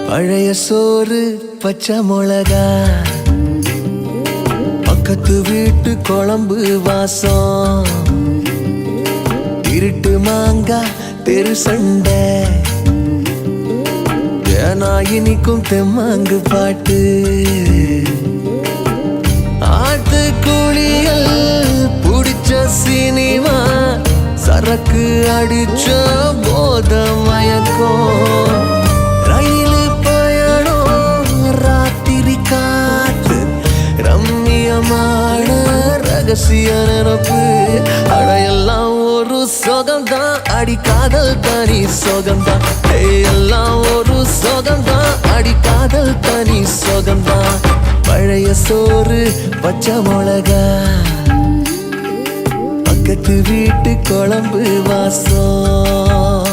பழைய சோறு பச்சை மிளகா, பக்கத்து வீட்டு குழம்பு வாசம், இருட்டு மாங்கா தெரு சண்டை, ஏனா இனிக்கும் தெம்மாங்கு பாட்டு, ஆட்டு குளியல் புடிச்ச சினிமா, சரக்கு அடிச்ச போத மயக்கம், ரயிலு பயணம் ராத்திரி காத்து, ரம்மியமான ரகசிய நினப்பு, அடையெல்லாம் ஒரு சோகம்தான், அடி காதல் தனி சோகம்தான், எல்லாம் ஒரு சோகம்தான், அடி காதல் தனி சோகம்தான். பழைய சோறு பச்சை மிளகா, பக்கத்து வீட்டு குழம்பு வாசம்.